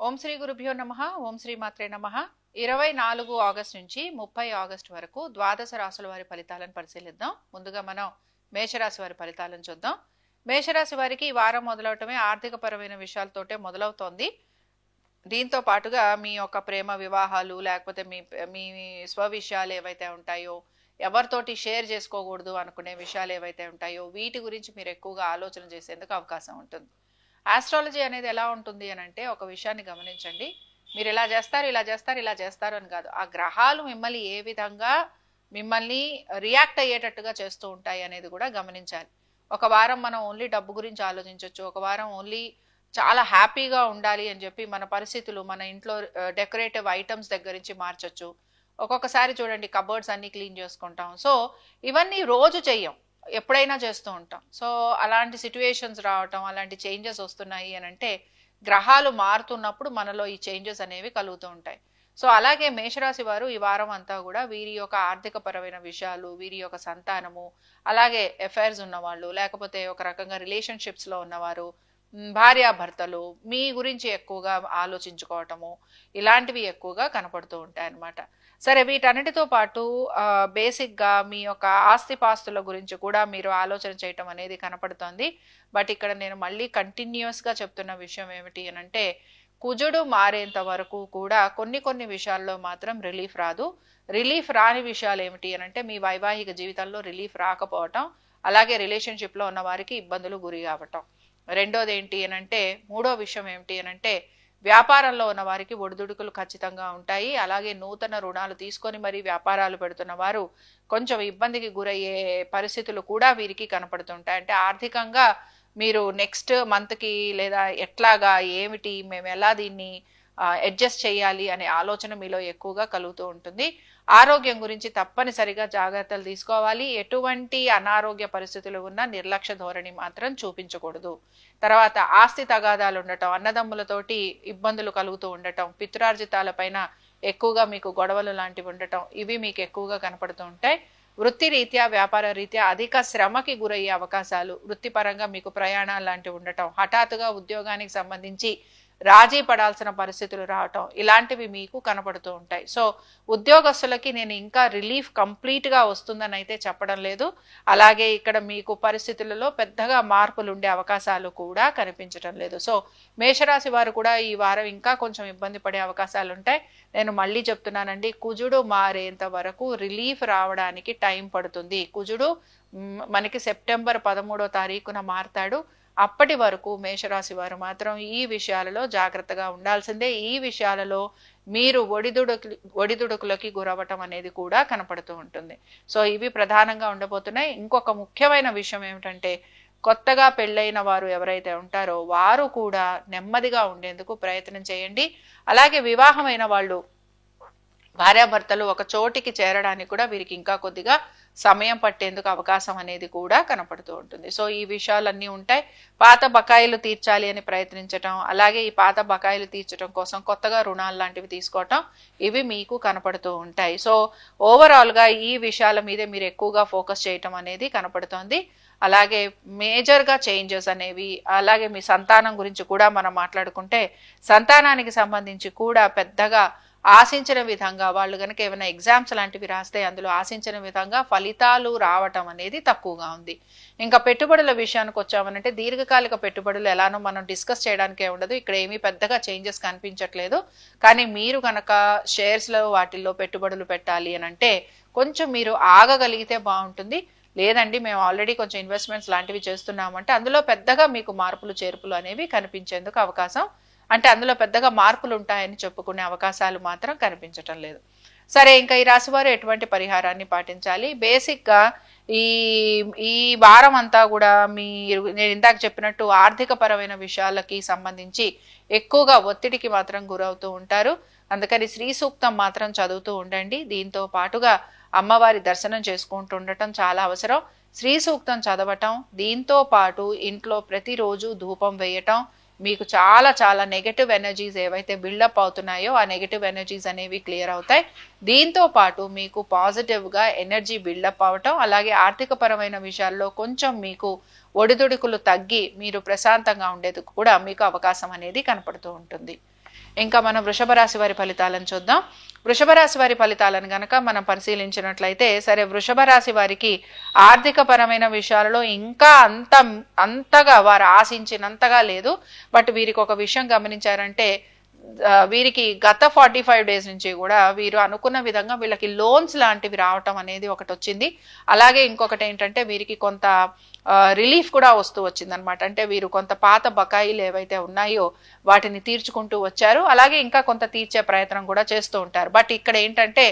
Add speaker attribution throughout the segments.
Speaker 1: ఓం శ్రీ గురుభ్యో నమః. ఓం శ్రీ మాత్రే నమః. 24 ఆగస్టు నుంచి 30 ఆగస్టు వరకు ద్వాదశ రాశుల వారి ఫలితాలను పరిశీలిద్దాం. ముందుగా మనం మేషరాశి వారి ఫలితాలను చూద్దాం. మేషరాశి వారికి ఈ వారం మొదలవటమే ఆర్థిక పరమైన విషయాలతోటే మొదలవుతోంది. దీంతో పాటుగా మీ యొక్క ప్రేమ వివాహాలు లేకపోతే మీ మీ స్వ విషయాలు ఏవైతే ఉంటాయో, ఎవరితోటి షేర్ చేసుకోకూడదు అనుకునే విషయాలు ఏవైతే ఉంటాయో వీటి గురించి మీరు ఎక్కువగా ఆలోచన చేసేందుకు అవకాశం ఉంటుంది. ఆస్ట్రాలజీ అనేది ఎలా ఉంటుంది అని అంటే, ఒక విషయాన్ని గమనించండి. మీరు ఇలా చేస్తారు ఇలా చేస్తారు ఇలా చేస్తారు అని కాదు, ఆ గ్రహాలు మిమ్మల్ని ఏ విధంగా మిమ్మల్ని రియాక్ట్ అయ్యేటట్టుగా చేస్తూ ఉంటాయి అనేది కూడా గమనించాలి. ఒక వారం మనం ఓన్లీ డబ్బు గురించి ఆలోచించవచ్చు, ఒక వారం ఓన్లీ చాలా హ్యాపీగా ఉండాలి అని చెప్పి మన పరిస్థితులు మన ఇంట్లో డెకరేటివ్ ఐటమ్స్ దగ్గర నుంచి మార్చొచ్చు. ఒక్కొక్కసారి చూడండి కబోర్డ్స్ అన్ని క్లీన్ చేసుకుంటాం. సో ఇవన్నీ రోజు చెయ్యం, ఎప్పుడైనా చేస్తూ ఉంటాం. సో అలాంటి సిచ్యువేషన్స్ రావటం, అలాంటి చేంజెస్ వస్తున్నాయి అని అంటే గ్రహాలు మారుతున్నప్పుడు మనలో ఈ చేంజెస్ అనేవి కలుగుతూ ఉంటాయి. సో అలాగే మేషరాశి వారు ఈ వారం అంతా కూడా వీరి యొక్క ఆర్థిక పరమైన విషయాలు, వీరి యొక్క సంతానము, అలాగే అఫైర్స్ ఉన్నవాళ్ళు, లేకపోతే ఒక రకంగా రిలేషన్షిప్స్ లో ఉన్నవారు, భార్యాభర్తలు మీ గురించి ఎక్కువగా ఆలోచించుకోవటము, ఇలాంటివి ఎక్కువగా కనపడుతూ ఉంటాయి అన్నమాట. సరే, వీటన్నిటితో పాటు బేసిక్ గా మీ యొక్క ఆస్తిపాస్తుల గురించి కూడా మీరు ఆలోచన చేయటం అనేది కనపడుతోంది. బట్ ఇక్కడ నేను మళ్ళీ కంటిన్యూస్ గా చెప్తున్న విషయం ఏమిటి అని అంటే, కుజుడు మారేంత వరకు కూడా కొన్ని విషయాల్లో మాత్రం రిలీఫ్ రాదు. రిలీఫ్ రాని విషయాలు ఏమిటి అని అంటే, మీ వైవాహిక జీవితంలో రిలీఫ్ రాకపోవటం, అలాగే రిలేషన్షిప్ లో ఉన్న వారికి ఇబ్బందులు గురి కావటం. రెండోది ఏంటి అని అంటే, మూడో విషయం ఏమిటి అని అంటే, వ్యాపారంలో ఉన్న వారికి ఒడిదుడుకులు ఖచ్చితంగా ఉంటాయి. అలాగే నూతన రుణాలు తీసుకొని మరి వ్యాపారాలు పెడుతున్న వారు కొంచెం ఇబ్బందికి గురయ్యే పరిస్థితులు కూడా వీరికి కనపడుతుంటాయి. అంటే ఆర్థికంగా మీరు నెక్స్ట్ మంత్ కి లేదా ఎట్లాగా ఏమిటి మేము ఎలా దీన్ని అడ్జస్ట్ చేయాలి అనే ఆలోచన మీలో ఎక్కువగా కలుగుతూ ఉంటుంది. ఆరోగ్యం గురించి తప్పనిసరిగా జాగ్రత్తలు తీసుకోవాలి. ఎటువంటి అనారోగ్య పరిస్థితులు ఉన్నా నిర్లక్ష్య ధోరణి మాత్రం చూపించకూడదు. తర్వాత ఆస్తి తగాదాలు ఉండటం, అన్నదమ్ములతోటి ఇబ్బందులు కలుగుతూ ఉండటం, పిత్రార్జితాల పైన ఎక్కువగా మీకు గొడవలు లాంటివి ఉండటం, ఇవి మీకు ఎక్కువగా కనపడుతూ ఉంటాయి. వృత్తి రీత్యా వ్యాపార రీత్యా అధిక శ్రమకి గురయ్యే అవకాశాలు, వృత్తిపరంగా మీకు ప్రయాణాలు లాంటివి ఉండటం, హఠాత్తుగా ఉద్యోగానికి సంబంధించి రాజీ పడాల్సిన పరిస్థితులు రావటం, ఇలాంటివి మీకు కనపడుతూ ఉంటాయి. సో ఉద్యోగస్తులకి నేను ఇంకా రిలీఫ్ కంప్లీట్ గా వస్తుందని అయితే చెప్పడం లేదు. అలాగే ఇక్కడ మీకు పరిస్థితులలో పెద్దగా మార్పులు ఉండే అవకాశాలు కూడా కనిపించడం లేదు. సో మేషరాశి వారు కూడా ఈ వారం ఇంకా కొంచెం ఇబ్బంది పడే అవకాశాలు ఉంటాయి. నేను మళ్ళీ చెప్తున్నానండి, కుజుడు మారేంత వరకు రిలీఫ్ రావడానికి టైం పడుతుంది. కుజుడు మనకి సెప్టెంబర్ 13వ తారీఖున మారతాడు. అప్పటి వరకు మేషరాశి వారు మాత్రం ఈ విషయాలలో జాగ్రత్తగా ఉండాల్సిందే. ఈ విషయాలలో మీరు ఒడిదుడుకులకి గురవటం అనేది కూడా కనపడుతూ ఉంటుంది. సో ఇవి ప్రధానంగా ఉండబోతున్నాయి. ఇంకొక ముఖ్యమైన విషయం ఏమిటంటే, కొత్తగా పెళ్ళైన వారు ఎవరైతే ఉంటారో వారు కూడా నెమ్మదిగా ఉండేందుకు ప్రయత్నం చేయండి. అలాగే వివాహమైన వాళ్ళు, భార్యాభర్తలు ఒక చోటికి చేరడానికి కూడా వీరికి ఇంకా కొద్దిగా సమయం పట్టేందుకు అవకాశం అనేది కూడా కనపడుతూ ఉంటుంది. సో ఈ విషయాలన్నీ ఉంటాయి. పాత బకాయిలు తీర్చాలి అని ప్రయత్నించటం, అలాగే ఈ పాత బకాయిలు తీర్చడం కోసం కొత్తగా రుణాలు లాంటివి తీసుకోవటం, ఇవి మీకు కనపడుతూ ఉంటాయి. సో ఓవరాల్ గా ఈ విషయాల మీదే మీరు ఎక్కువగా ఫోకస్ చేయటం అనేది కనపడుతోంది. అలాగే మేజర్ గా చేంజెస్ అనేవి, అలాగే మీ సంతానం గురించి కూడా మనం మాట్లాడుకుంటే, సంతానానికి సంబంధించి కూడా పెద్దగా ఆశించిన విధంగా వాళ్ళు కనుక ఏమైనా ఎగ్జామ్స్ లాంటివి రాస్తే అందులో ఆశించిన విధంగా ఫలితాలు రావటం అనేది తక్కువగా ఉంది. ఇంకా పెట్టుబడుల విషయానికి వచ్చామనంటే, దీర్ఘకాలిక పెట్టుబడులు ఎలానో మనం డిస్కస్ చేయడానికే ఉండదు. ఇక్కడ ఏమీ పెద్దగా చేంజెస్ కనిపించట్లేదు. కానీ మీరు కనుక షేర్స్ లో వాటిల్లో పెట్టుబడులు పెట్టాలి అని అంటే కొంచెం మీరు ఆగగలిగితే బాగుంటుంది. లేదండి మేము ఆల్రెడీ కొంచెం ఇన్వెస్ట్మెంట్స్ లాంటివి చేస్తున్నామంటే అందులో పెద్దగా మీకు మార్పులు చేర్పులు అనేవి కనిపించేందుకు అవకాశం, అంటే అందులో పెద్దగా మార్పులు ఉంటాయని చెప్పుకునే అవకాశాలు మాత్రం కనిపించటం లేదు. సరే, ఇంకా ఈ రాశి వారు ఎటువంటి పరిహారాన్ని పాటించాలి? బేసిక్ గా ఈ వారం అంతా కూడా నేను ఇందాక చెప్పినట్టు ఆర్థిక పరమైన విషయాలకి సంబంధించి ఎక్కువగా ఒత్తిడికి మాత్రం గురవుతూ ఉంటారు. అందుకని శ్రీ సూక్తం మాత్రం చదువుతూ ఉండండి. దీంతో పాటుగా అమ్మవారి దర్శనం చేసుకుంటూ ఉండటం చాలా అవసరం. శ్రీ సూక్తం చదవటం, దీంతో పాటు ఇంట్లో ప్రతిరోజు ధూపం వేయటం మీకు చాలా చాలా నెగటివ్ ఎనర్జీస్ ఏవైతే బిల్డప్ అవుతున్నాయో ఆ నెగటివ్ ఎనర్జీస్ అనేవి క్లియర్ అవుతాయి. దీంతో పాటు మీకు పాజిటివ్ గా ఎనర్జీ బిల్డప్ అవటం, అలాగే ఆర్థిక పరమైన విషయాల్లో కొంచెం మీకు ఒడిదుడుకులు తగ్గి మీరు ప్రశాంతంగా ఉండేందుకు కూడా మీకు అవకాశం అనేది కనపడుతూ ఉంటుంది. ఇంకా మనం వృషభ రాశి వారి ఫలితాలను చూద్దాం. వృషభ రాశి వారి ఫలితాలను గనక మనం పరిశీలించినట్లయితే, సరే వృషభ రాశి వారికి ఆర్థిక పరమైన విషయాలలో ఇంకా అంతగా వారు ఆశించినంతగా లేదు. బట్ వీరికి ఒక విషయం గమనించారంటే, వీరికి గత 45 డేస్ నుంచి కూడా వీరు అనుకున్న విధంగా వీళ్ళకి లోన్స్ లాంటివి రావటం అనేది ఒకటి వచ్చింది. అలాగే ఇంకొకటి ఏంటంటే, వీరికి కొంత రిలీఫ్ కూడా వస్తూ వచ్చింది అనమాట. అంటే వీరు కొంత పాత బకాయిలు ఏవైతే ఉన్నాయో వాటిని తీర్చుకుంటూ వచ్చారు. అలాగే ఇంకా కొంత తీర్చే ప్రయత్నం కూడా చేస్తూ ఉంటారు. బట్ ఇక్కడ ఏంటంటే,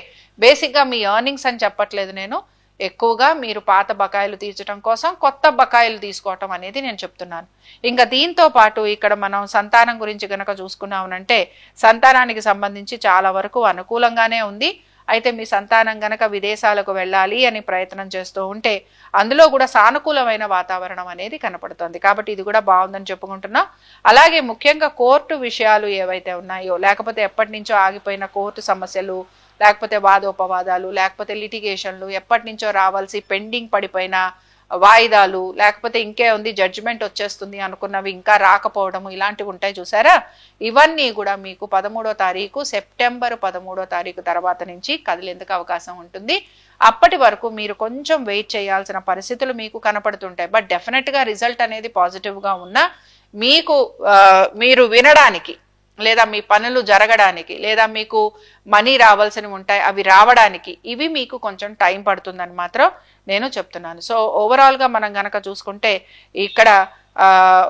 Speaker 1: బేసిక్ గా మీ ఎర్నింగ్స్ అని చెప్పట్లేదు నేను, ఎక్కువగా మీరు పాత బకాయిలు తీర్చడం కోసం కొత్త బకాయిలు తీసుకోవటం అనేది నేను చెప్తున్నాను. ఇంకా దీంతో పాటు ఇక్కడ మనం సంతానం గురించి గనక చూసుకున్నామనంటే, సంతానానికి సంబంధించి చాలా వరకు అనుకూలంగానే ఉంది. అయితే మీ సంతానం గనక విదేశాలకు వెళ్ళాలి అని ప్రయత్నం చేస్తూ ఉంటే అందులో కూడా సానుకూలమైన వాతావరణం అనేది కనపడుతుంది. కాబట్టి ఇది కూడా బాగుందని చెప్పుకుంటున్నాం. అలాగే ముఖ్యంగా కోర్టు విషయాలు ఏవైతే ఉన్నాయో, లేకపోతే ఎప్పటి నుంచో ఆగిపోయిన కోర్టు సమస్యలు, లేకపోతే వాదోపవాదాలు, లేకపోతే లిటిగేషన్లు, ఎప్పటి నుంచో రావాల్సి పెండింగ్ పడిపోయిన వాయిదాలు, లేకపోతే ఇంకే ఉంది జడ్జిమెంట్ వచ్చేస్తుంది అనుకున్నవి ఇంకా రాకపోవడము, ఇలాంటివి ఉంటాయి చూసారా. ఇవన్నీ కూడా మీకు 13వ తారీఖు సెప్టెంబర్ 13వ తారీఖు తర్వాత నుంచి కదిలేందుకు అవకాశం ఉంటుంది. అప్పటి వరకు మీరు కొంచెం వెయిట్ చేయాల్సిన పరిస్థితులు మీకు కనపడుతుంటాయి. బట్ డెఫినెట్ గా రిజల్ట్ అనేది పాజిటివ్ గా ఉన్నా మీకు మీరు వినడానికి, లేదా మీ పనులు జరగడానికి, లేదా మీకు మనీ రావాల్సినవి ఉంటాయి అవి రావడానికి, ఇవి మీకు కొంచెం టైం పడుతుందని మాత్రం నేను చెప్తున్నాను. సో ఓవరాల్ గా మనం గనక చూసుకుంటే ఇక్కడ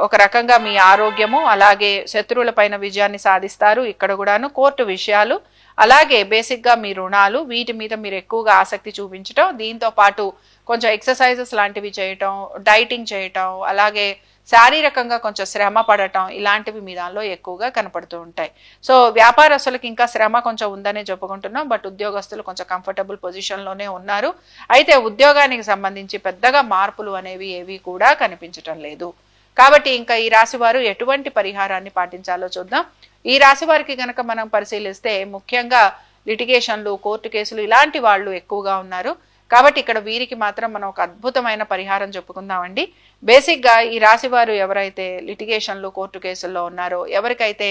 Speaker 1: ఒక రకంగా మీ ఆరోగ్యము, అలాగే శత్రువుల పైన విజయాన్ని సాధిస్తారు. ఇక్కడ కూడాను కోర్టు విషయాలు, అలాగే బేసిక్ గా మీ రుణాలు, వీటి మీద మీరు ఎక్కువగా ఆసక్తి చూపించటం, దీంతో పాటు కొంచెం ఎక్సర్సైజెస్ లాంటివి చేయటం, డైటింగ్ చేయటం, అలాగే శారీరకంగా కొంచెం శ్రమ పడటం, ఇలాంటివి మీ దానిలో ఎక్కువగా కనపడుతూ ఉంటాయి. సో వ్యాపారస్తులకు ఇంకా శ్రమ కొంచెం ఉందనే చెప్పుకుంటున్నాం. బట్ ఉద్యోగస్తులు కొంచెం కంఫర్టబుల్ పొజిషన్ లోనే ఉన్నారు. అయితే ఉద్యోగానికి సంబంధించి పెద్దగా మార్పులు అనేవి ఏవి కూడా కనిపించటం లేదు. కాబట్టి ఇంకా ఈ రాశి వారు ఎటువంటి పరిహారాన్ని పాటించాలో చూద్దాం. ఈ రాశి వారికి గనక మనం పరిశీలిస్తే ముఖ్యంగా లిటిగేషన్లు, కోర్టు కేసులు ఇలాంటి వాళ్ళు ఎక్కువగా ఉన్నారు. కాబట్టి ఇక్కడ వీరికి మాత్రం మనం ఒక అద్భుతమైన పరిహారం చెప్పుకుందామండి. బేసిక్ గా ఈ రాశి వారు ఎవరైతే లిటిగేషన్లు, కోర్టు కేసుల్లో ఉన్నారో, ఎవరికైతే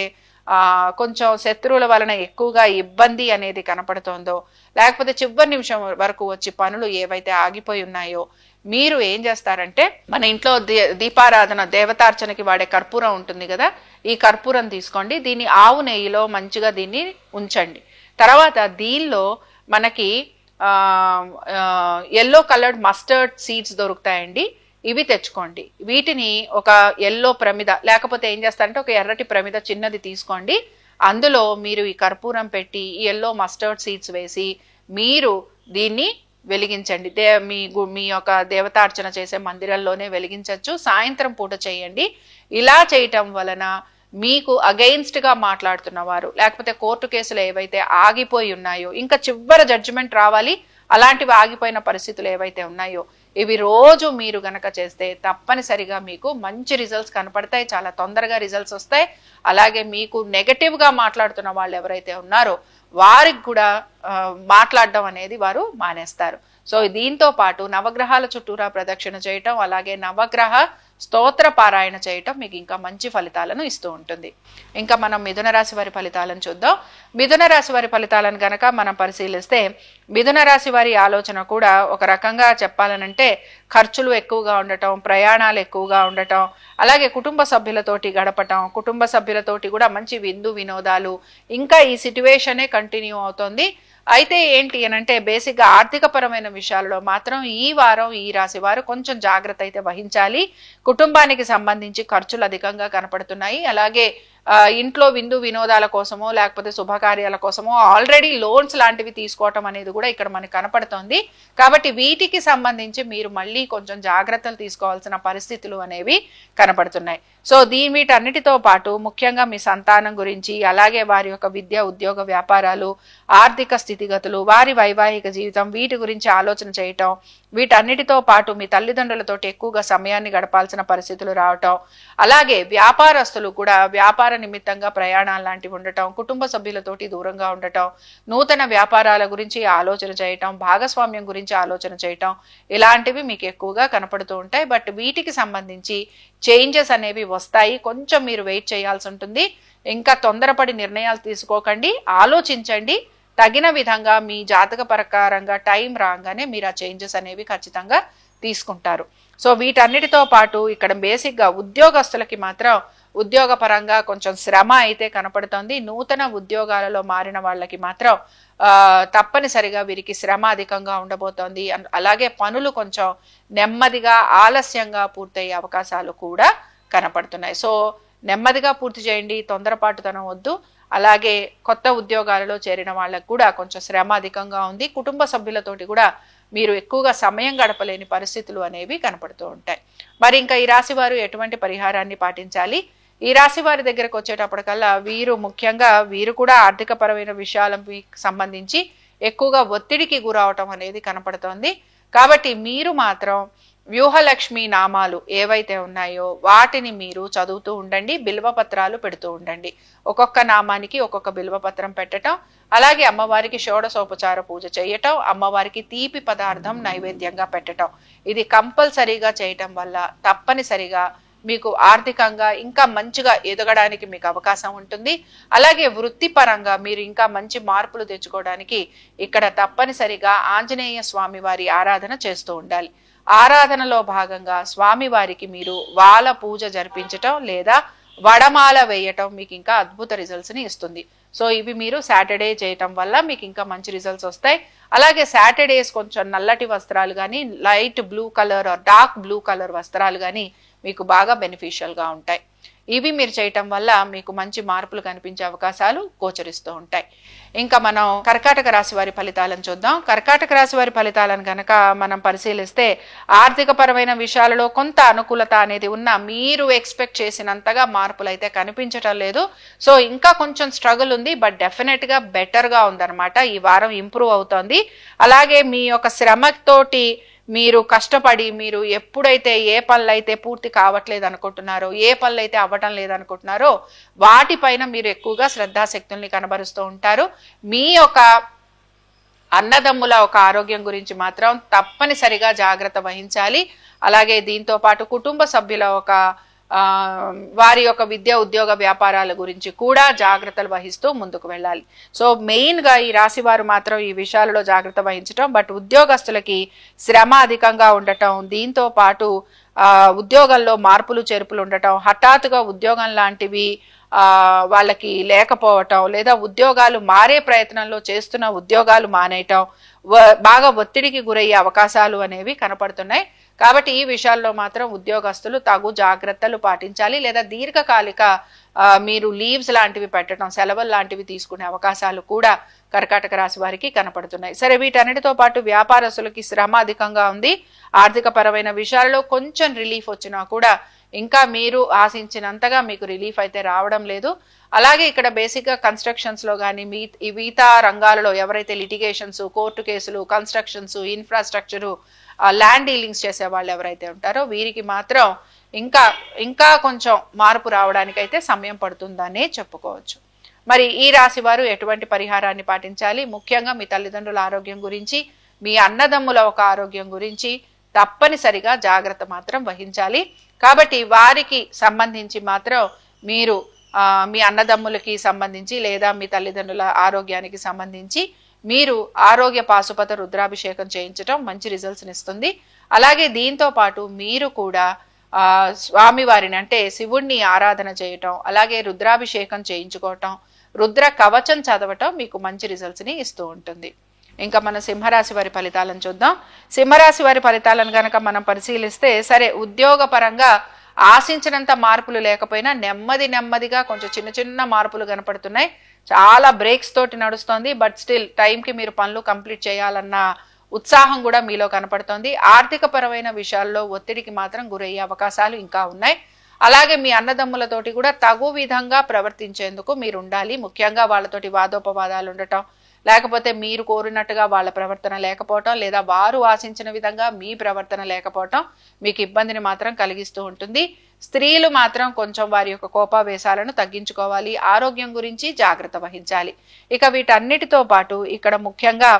Speaker 1: కొంచెం శత్రువుల వలన ఎక్కువగా ఇబ్బంది అనేది కనపడుతోందో, లేకపోతే చివరి నిమిషం వరకు వచ్చి పనులు ఏవైతే ఆగిపోయి ఉన్నాయో, మీరు ఏం చేస్తారంటే, మన ఇంట్లో దీపారాధన దేవతార్చనకి వాడే కర్పూరం ఉంటుంది కదా, ఈ కర్పూరం తీసుకోండి. దీన్ని ఆవు నెయ్యిలో మంచిగా దీన్ని ఉంచండి. తర్వాత దీనిలో మనకి ఎల్లో కలర్డ్ మస్టర్డ్ సీడ్స్ దొరుకుతాయండి, ఇవి తెచ్చుకోండి. వీటిని ఒక ఎల్లో ప్రమిద, లేకపోతే ఏం చేస్తారంటే ఒక ఎర్రటి ప్రమిద చిన్నది తీసుకోండి. అందులో మీరు ఈ కర్పూరం పెట్టి ఈ ఎల్లో మస్టర్డ్ సీడ్స్ వేసి మీరు దీన్ని వెలిగించండి. మీ యొక్క దేవతార్చన చేసే మందిరంలోనే వెలిగించవచ్చు. సాయంత్రం పూట చేయండి. ఇలా చేయటం వలన మీకు అగెయిన్స్ట్ గా మాట్లాడుతున్న వారు, లేకపోతే కోర్టు కేసులు ఏవైతే ఆగిపోయి ఉన్నాయో, ఇంకా చివరి జడ్జిమెంట్ రావాలి, అలాంటివి ఆగిపోయిన పరిస్థితులు ఏవైతే ఉన్నాయో, ఇవి రోజు మీరు గనక చేస్తే తప్పనిసరిగా మీకు మంచి రిజల్ట్స్ కనపడతాయి. చాలా తొందరగా రిజల్ట్స్ వస్తాయి. అలాగే మీకు నెగటివ్ గా మాట్లాడుతున్న వాళ్ళు ఎవరైతే ఉన్నారో వారికి కూడా మాట్లాడడం అనేది వారు మానేస్తారు. సో దీంతో పాటు నవగ్రహాల చుట్టూరా ప్రదక్షిణ చేయటం, అలాగే నవగ్రహ స్తోత్ర పారాయణ చేయటం మీకు ఇంకా మంచి ఫలితాలను ఇస్తూ ఉంటుంది. ఇంకా మనం మిథున రాశి వారి ఫలితాలను చూద్దాం. మిథున రాశి వారి ఫలితాలను గనక మనం పరిశీలిస్తే, మిథున రాశి వారి ఆలోచన కూడా ఒక రకంగా చెప్పాలనంటే ఖర్చులు ఎక్కువగా ఉండటం, ప్రయాణాలు ఎక్కువగా ఉండటం, అలాగే కుటుంబ సభ్యులతోటి గడపటం, కుటుంబ సభ్యులతోటి కూడా మంచి విందు వినోదాలు, ఇంకా ఈ సిట్యువేషనే కంటిన్యూ అవుతోంది. అయితే ఏంటి అనంటే, బేసిక్ గా ఆర్థిక పరమైన విషయాలలో మాత్రం ఈ వారం ఈ రాశి వారు కొంచెం జాగ్రత్త అయితే వహించాలి. కుటుంబానికి సంబంధించి ఖర్చులు అధికంగా కనపడుతున్నాయి. అలాగే ఇంట్లో విందు వినోదాల కోసమో, లేకపోతే శుభకార్యాల కోసమో ఆల్రెడీ లోన్స్ లాంటివి తీసుకోవటం అనేది కూడా ఇక్కడ మనకు కనపడుతోంది. కాబట్టి వీటికి సంబంధించి మీరు మళ్ళీ కొంచెం జాగ్రత్తలు తీసుకోవాల్సిన పరిస్థితులు అనేవి కనపడుతున్నాయి. సో వీటన్నిటితో పాటు ముఖ్యంగా మీ సంతానం గురించి, అలాగే వారి యొక్క విద్య, ఉద్యోగ, వ్యాపారాలు, ఆర్థిక స్థితిగతులు, వారి వైవాహిక జీవితం, వీటి గురించి ఆలోచన చేయటం, వీటన్నిటితో పాటు మీ తల్లిదండ్రులతోటి ఎక్కువగా సమయాన్ని గడపాల్సిన పరిస్థితులు రావటం, అలాగే వ్యాపారస్తులు కూడా వ్యాపార నిమిత్తంగా ప్రయాణాలు లాంటివి ఉండటం, కుటుంబ సభ్యులతోటి దూరంగా ఉండటం, నూతన వ్యాపారాల గురించి ఆలోచన చేయటం, భాగస్వామ్యం గురించి ఆలోచన చేయటం, ఇలాంటివి మీకు ఎక్కువగా కనపడుతూ ఉంటాయి. బట్ వీటికి సంబంధించి చేంజెస్ అనేవి వస్తాయి. కొంచెం మీరు వెయిట్ చేయాల్సి ఉంటుంది. ఇంకా తొందరపడి నిర్ణయాలు తీసుకోకండి, ఆలోచించండి. తగిన విధంగా మీ జాతక ప్రకారంగా టైం రాగానే మీరు ఆ చేంజెస్ అనేవి ఖచ్చితంగా తీసుకుంటారు. సో వీటన్నిటితో పాటు ఇక్కడ బేసిక్గా ఉద్యోగస్తులకి మాత్రం ఉద్యోగ పరంగా కొంచెం శ్రమ అయితే కనపడుతుంది. నూతన ఉద్యోగాలలో మారిన వాళ్ళకి మాత్రం తప్పనిసరిగా వీరికి శ్రమ అధికంగా ఉండబోతోంది. అలాగే పనులు కొంచెం నెమ్మదిగా ఆలస్యంగా పూర్తయ్యే అవకాశాలు కూడా కనపడుతున్నాయి. సో నెమ్మదిగా పూర్తి చేయండి, తొందరపాటుతనం వద్దు. అలాగే కొత్త ఉద్యోగాలలో చేరిన వాళ్ళకు కూడా కొంచెం శ్రమ అధికంగా ఉంది. కుటుంబ సభ్యులతోటి కూడా మీరు ఎక్కువగా సమయం గడపలేని పరిస్థితులు అనేవి కనపడుతూ ఉంటాయి. మరి ఇంకా ఈ రాశి వారు ఎటువంటి పరిహారాన్ని పాటించాలి? ఈ రాశి వారి దగ్గరకు వచ్చేటప్పటికల్లా వీరు ముఖ్యంగా వీరు కూడా ఆర్థిక పరమైన విషయాలకు సంబంధించి ఎక్కువగా ఒత్తిడికి గురవటం అనేది కనపడుతోంది. కాబట్టి మీరు మాత్రం వ్యూహలక్ష్మి నామాలు ఏవైతే ఉన్నాయో వాటిని మీరు చదువుతూ ఉండండి, బిల్వపత్రాలు పెడుతూ ఉండండి. ఒక్కొక్క నామానికి ఒక్కొక్క బిల్వపత్రం పెట్టడం, అలాగే అమ్మవారికి షోడశోపచార పూజ చేయటం, అమ్మవారికి తీపి పదార్థం నైవేద్యంగా పెట్టడం, ఇది కంపల్సరీగా చేయటం వల్ల తప్పనిసరిగా మీకు ఆర్థికంగా ఇంకా మంచిగా ఎదగడానికి మీకు అవకాశం ఉంటుంది. అలాగే వృత్తిపరంగా మీరు ఇంకా మంచి మార్పులు తెచ్చుకోవడానికి ఇక్కడ తప్పనిసరిగా ఆంజనేయ స్వామి వారి ఆరాధన చేస్తూ ఉండాలి. ఆరాధనలో భాగంగా స్వామివారికి మీరు వాల పూజ జరిపించటం లేదా వడమాల వేయటం మీకు ఇంకా అద్భుత రిజల్ట్స్ ని ఇస్తుంది. సో ఇవి మీరు సాటర్డే చేయటం వల్ల మీకు ఇంకా మంచి రిజల్ట్స్ వస్తాయి. అలాగే సాటర్డేస్ కొంచెం నల్లటి వస్త్రాలు కానీ, light blue colour or dark blue colour వస్త్రాలు కానీ మీకు బాగా బెనిఫిషియల్ గా ఉంటాయి. ఇవి మీరు చేయటం వల్ల మీకు మంచి మార్పులు కనిపించే అవకాశాలు గోచరిస్తూ ఉంటాయి. ఇంకా మనం కర్కాటక రాశి వారి ఫలితాలను చూద్దాం. కర్కాటక రాశి వారి ఫలితాలను కనుక మనం పరిశీలిస్తే ఆర్థిక పరమైన విషయాలలో కొంత అనుకూలత అనేది ఉన్న మీరు ఎక్స్పెక్ట్ చేసినంతగా మార్పులు అయితే కనిపించటం లేదు. సో ఇంకా కొంచెం స్ట్రగుల్ ఉంది, బట్ డెఫినెట్ గా బెటర్ గా ఉందన్నమాట. ఈ వారం ఇంప్రూవ్ అవుతోంది. అలాగే మీ యొక్క శ్రమతోటి మీరు కష్టపడి మీరు ఎప్పుడైతే ఏ పనులు అయితే పూర్తి కావట్లేదు అనుకుంటున్నారో, ఏ పనులు అయితే అవ్వటం లేదనుకుంటున్నారో వాటిపైన మీరు ఎక్కువగా శ్రద్ధాశక్తుల్ని కనబరుస్తూ ఉంటారు. మీ యొక్క అన్నదమ్ముల ఒక ఆరోగ్యం గురించి మాత్రం తప్పనిసరిగా జాగ్రత్త వహించాలి. అలాగే దీంతో పాటు కుటుంబ సభ్యుల ఒక వారి యొక్క విద్య ఉద్యోగ వ్యాపారాల గురించి కూడా జాగ్రత్తలు వహిస్తూ ముందుకు వెళ్ళాలి. సో మెయిన్ గా ఈ రాశి వారు మాత్రం ఈ విషయాలలో జాగ్రత్త వహించటం, బట్ ఉద్యోగస్తులకి శ్రమ అధికంగా ఉండటం, దీంతో పాటు ఉద్యోగంలో మార్పులు చేర్పులు ఉండటం, హఠాత్తుగా ఉద్యోగం లాంటివి వాళ్ళకి లేకపోవటం, లేదా ఉద్యోగాలు మారే ప్రయత్నంలో చేస్తున్న ఉద్యోగాలు మానేయటం, బాగా ఒత్తిడికి గురయ్యే అవకాశాలు అనేవి కనపడుతున్నాయి. కాబట్టి ఈ విషయాల్లో మాత్రం ఉద్యోగస్తులు తగు జాగ్రత్తలు పాటించాలి. లేదా దీర్ఘకాలిక మీరు లీవ్స్ లాంటివి పెట్టడం, సెలవులు లాంటివి తీసుకునే అవకాశాలు కూడా కర్కాటక రాశి వారికి కనపడుతున్నాయి. సరే, వీటన్నిటితో పాటు వ్యాపారస్తులకి శ్రమ అధికంగా ఉంది. ఆర్థిక పరమైన విషయాల్లో కొంచెం రిలీఫ్ వచ్చినా కూడా ఇంకా మీరు ఆశించినంతగా మీకు రిలీఫ్ అయితే రావడం లేదు. అలాగే ఇక్కడ బేసిక్ గా కన్స్ట్రక్షన్స్ లో కానీ మిగతా రంగాలలో ఎవరైతే లిటిగేషన్స్, కోర్టు కేసులు, కన్స్ట్రక్షన్స్, ఇన్ఫ్రాస్ట్రక్చరు, ల్యాండ్ డీలింగ్స్ చేసే వాళ్ళు ఎవరైతే ఉంటారో వీరికి మాత్రం ఇంకా కొంచెం మార్పు రావడానికైతే సమయం పడుతుందనే చెప్పుకోవచ్చు. మరి ఈ రాశి వారు ఎటువంటి పరిహారాన్ని పాటించాలి? ముఖ్యంగా మీ తల్లిదండ్రుల ఆరోగ్యం గురించి, మీ అన్నదమ్ముల ఒక ఆరోగ్యం గురించి తప్పనిసరిగా జాగ్రత్త మాత్రం వహించాలి. కాబట్టి వారికి సంబంధించి మాత్రం మీరు మీ అన్నదమ్ములకి సంబంధించి లేదా మీ తల్లిదండ్రుల ఆరోగ్యానికి సంబంధించి మీరు ఆరోగ్య పాశుపత రుద్రాభిషేకం చేయించడం మంచి రిజల్ట్స్ ఇస్తుంది. అలాగే దీంతో పాటు మీరు కూడా స్వామివారిని అంటే శివుణ్ణి ఆరాధన చేయటం, అలాగే రుద్రాభిషేకం చేయించుకోవటం, రుద్ర కవచం చదవటం మీకు మంచి రిజల్ట్స్ ని ఇస్తూ ఉంటుంది. ఇంకా మన సింహరాశి వారి ఫలితాలను చూద్దాం. సింహరాశి వారి ఫలితాలను గనక మనం పరిశీలిస్తే, సరే ఉద్యోగ పరంగా ఆశించినంత మార్పులు లేకపోయినా నెమ్మదిగా కొంచెం చిన్న మార్పులు కనపడుతున్నాయి. చాలా బ్రేక్స్ తోటి నడుస్తోంది, బట్ స్టిల్ టైంకి మీరు పనులు కంప్లీట్ చేయాలన్న ఉత్సాహం కూడా మీలో కనపడుతోంది. ఆర్థిక పరమైన విషయాల్లో ఒత్తిడికి మాత్రం గురయ్యే అవకాశాలు ఇంకా ఉన్నాయి. అలాగే మీ అన్నదమ్ములతోటి కూడా తగు విధంగా ప్రవర్తించేందుకు మీరు ఉండాలి. ముఖ్యంగా వాళ్ళతోటి వాదోపవాదాలు ఉండటం, లేకపోతే మీరు కోరినట్టుగా వాళ్ళ ప్రవర్తన లేకపోవటం, లేదా వారు ఆశించిన విధంగా మీ ప్రవర్తన లేకపోవటం మీకు ఇబ్బందిని మాత్రం కలిగిస్తూ ఉంటుంది. స్త్రీలు మాత్రం కొంచెం వారి యొక్క కోపావేశాలను తగ్గించుకోవాలి. ఆరోగ్యం గురించి జాగ్రత్త వహించాలి. ఇక వీటన్నిటితో పాటు ఇక్కడ ముఖ్యంగా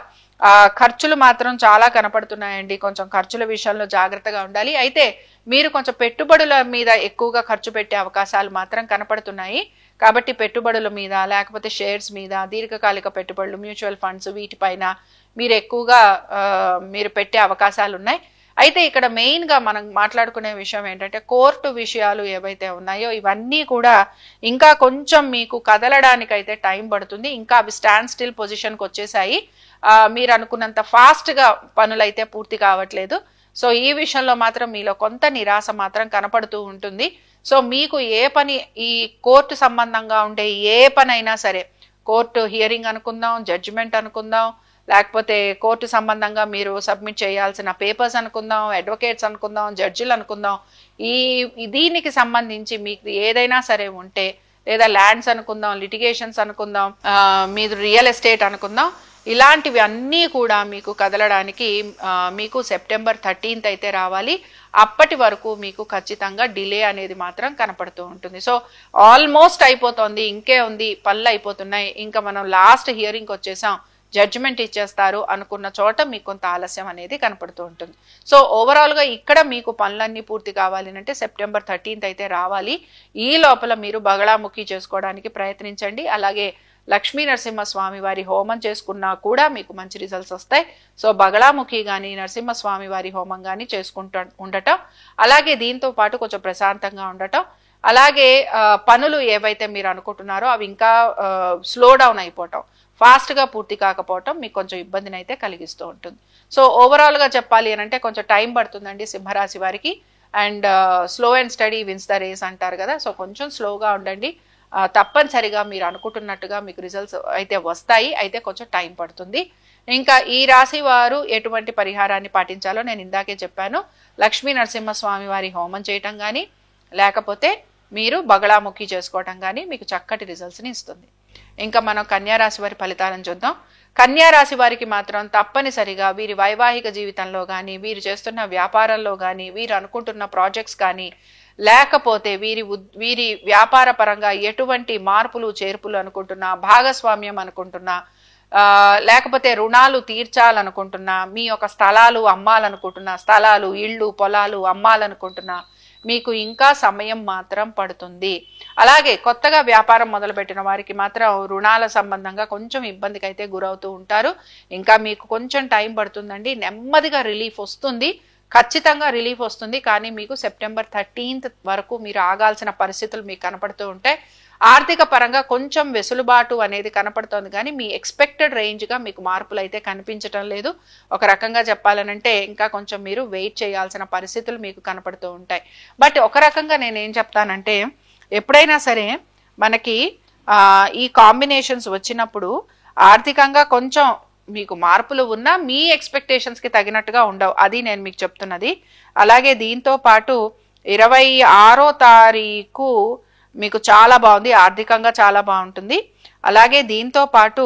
Speaker 1: ఖర్చులు మాత్రం చాలా కనపడుతున్నాయండి. కొంచెం ఖర్చుల విషయంలో జాగ్రత్తగా ఉండాలి. అయితే మీరు కొంచెం పెట్టుబడుల మీద ఎక్కువగా ఖర్చు పెట్టే అవకాశాలు మాత్రం కనపడుతున్నాయి. కాబట్టి పెట్టుబడుల మీద, లేకపోతే షేర్స్ మీద, దీర్ఘకాలిక పెట్టుబడులు, మ్యూచువల్ ఫండ్స్, వీటిపైన మీరు ఎక్కువగా మీరు పెట్టే అవకాశాలు ఉన్నాయి. అయితే ఇక్కడ మెయిన్ గా మనం మాట్లాడుకునే విషయం ఏంటంటే కోర్టు విషయాలు ఏవైతే ఉన్నాయో ఇవన్నీ కూడా ఇంకా కొంచెం మీకు కదలడానికైతే టైం పడుతుంది. ఇంకా అవి స్టాండ్ స్టిల్ పొజిషన్కి వచ్చేసాయి. మీరు అనుకున్నంత ఫాస్ట్ గా పనులైతే పూర్తి కావట్లేదు. సో ఈ విషయంలో మాత్రం మీలో కొంత నిరాశ మాత్రం కనపడుతూ ఉంటుంది. సో మీకు ఏ పని, ఈ కోర్టు సంబంధంగా ఉండే ఏ పని అయినా సరే, కోర్టు హియరింగ్ అనుకుందాం, జడ్జిమెంట్ అనుకుందాం, లేకపోతే కోర్టు సంబంధంగా మీరు సబ్మిట్ చేయాల్సిన పేపర్స్ అనుకుందాం, అడ్వకేట్స్ అనుకుందాం, జడ్జిలు అనుకుందాం, దీనికి సంబంధించి మీకు ఏదైనా సరే ఉంటే, లేదా ల్యాండ్స్ అనుకుందాం, లిటిగేషన్స్ అనుకుందాం, మీరు రియల్ ఎస్టేట్ అనుకుందాం, ఇలాంటివి అన్నీ కూడా మీకు కదలడానికి మీకు సెప్టెంబర్ 13th అయితే రావాలి. అప్పటి వరకు మీకు ఖచ్చితంగా డిలే అనేది మాత్రం కనపడుతూ ఉంటుంది. సో ఆల్మోస్ట్ అయిపోతుంది, ఇంకే ఉంది, పళ్ళు అయిపోతున్నాయి, ఇంకా మనం లాస్ట్ హియరింగ్కి వచ్చేసాం, జడ్జిమెంట్ ఇచ్చేస్తారు అనుకున్న చోట మీకు కొంత ఆలస్యం అనేది కనపడుతూ ఉంటుంది. సో ఓవరాల్ గా ఇక్కడ మీకు పనులన్నీ పూర్తి కావాలి అంటే సెప్టెంబర్ 13th అయితే రావాలి. ఈ లోపల మీరు బగళాముఖి చేసుకోవడానికి ప్రయత్నించండి. అలాగే లక్ష్మీ నరసింహస్వామి వారి హోమం చేసుకున్నా కూడా మీకు మంచి రిజల్ట్స్ వస్తాయి. సో బగళాముఖి కానీ, నరసింహస్వామి వారి హోమం కానీ చేసుకుంటూ ఉండటం, అలాగే దీంతో పాటు కొంచెం ప్రశాంతంగా ఉండటం, అలాగే పనులు ఏవైతే మీరు అనుకుంటున్నారో అవి ఇంకా స్లో డౌన్ అయిపోవటం, ఫాస్ట్ గా పూర్తి కాకపోవటం మీకు కొంచెం ఇబ్బందిని అయితే కలిగిస్తూ ఉంటుంది. సో ఓవరాల్ గా చెప్పాలి అని అంటే కొంచెం టైం పడుతుందండి సింహరాశి వారికి. And slow and steady wins the race అంటారు కదా. సో కొంచెం స్లోగా ఉండండి. తప్పనిసరిగా మీరు అనుకుంటున్నట్టుగా మీకు రిజల్ట్స్ అయితే వస్తాయి. అయితే కొంచెం టైం పడుతుంది. ఇంకా ఈ రాశి వారు ఎటువంటి పరిహారాన్ని పాటించాలో నేను ఇందాకే చెప్పాను. లక్ష్మీ నరసింహస్వామి వారి హోమం చేయటం కానీ, లేకపోతే మీరు బగళాముఖి చేసుకోవటం కానీ మీకు చక్కటి రిజల్ట్స్ని ఇస్తుంది. ఇంకా మనం కన్యారాశి వారి ఫలితాలను చూద్దాం. కన్యారాశి వారికి మాత్రం తప్పనిసరిగా వీరి వైవాహిక జీవితంలో కానీ, వీరు చేస్తున్న వ్యాపారంలో కానీ, వీరు అనుకుంటున్న ప్రాజెక్ట్స్ కానీ, లేకపోతే వీరి వ్యాపార పరంగా ఎటువంటి మార్పులు చేర్పులు అనుకుంటున్నా, భాగస్వామ్యం అనుకుంటున్నా, లేకపోతే రుణాలు తీర్చాలనుకుంటున్నా, మీ యొక్క స్థలాలు అమ్మాలనుకుంటున్నా, స్థలాలు, ఇళ్ళు, పొలాలు అమ్మాలనుకుంటున్నా, మీకు ఇంకా సమయం మాత్రం పడుతుంది. అలాగే కొత్తగా వ్యాపారం మొదలుపెట్టిన వారికి మాత్రం రుణాల సంబంధంగా కొంచెం ఇబ్బందికి అయితే గురవుతూ ఉంటారు. ఇంకా మీకు కొంచెం టైం పడుతుందండి. నెమ్మదిగా రిలీఫ్ వస్తుంది, ఖచ్చితంగా రిలీఫ్ వస్తుంది. కానీ మీకు సెప్టెంబర్ 13th వరకు మీరు ఆగాల్సిన పరిస్థితులు మీకు కనపడుతూ ఉంటాయి. ఆర్థిక పరంగా కొంచెం వెసులుబాటు అనేది కనపడుతోంది, కానీ మీ ఎక్స్పెక్టెడ్ రేంజ్గా మీకు మార్పులు అయితే కనిపించటం లేదు. ఒక రకంగా చెప్పాలనంటే ఇంకా కొంచెం మీరు వెయిట్ చేయాల్సిన పరిస్థితులు మీకు కనపడుతూ ఉంటాయి. బట్ ఒక రకంగా నేనేం చెప్తానంటే, ఎప్పుడైనా సరే మనకి ఈ కాంబినేషన్స్ వచ్చినప్పుడు ఆర్థికంగా కొంచెం మీకు మార్పులు ఉన్నా మీ ఎక్స్పెక్టేషన్స్కి తగినట్టుగా ఉండవు. అది నేను మీకు చెప్తున్నది. అలాగే దీంతో పాటు 26వ తారీఖు మీకు చాలా బాగుంది, ఆర్థికంగా చాలా బాగుంటుంది. అలాగే దీంతో పాటు